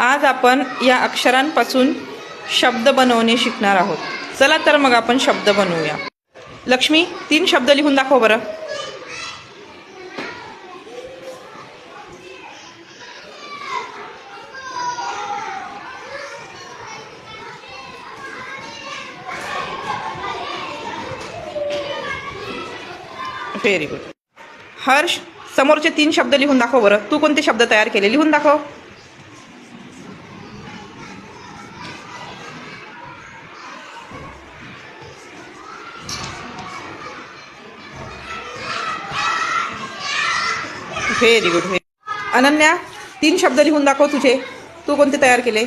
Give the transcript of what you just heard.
आज आपण या अक्षरांपासून शब्द बनवणे शिकणार आहोत. चला तर मग आपण शब्द बनवूया. लक्ष्मी, 3 शब्द लिहून दाखव बरं. Very good. हर्ष, समोरचे 3 शब्द लिहून दाखव बरं. तू कोणते शब्द तयार केले लिहून दाखव. Very good. अनन्या, 3 शब्द लिहून दाखव तुझे. तू कोणते तयार केले.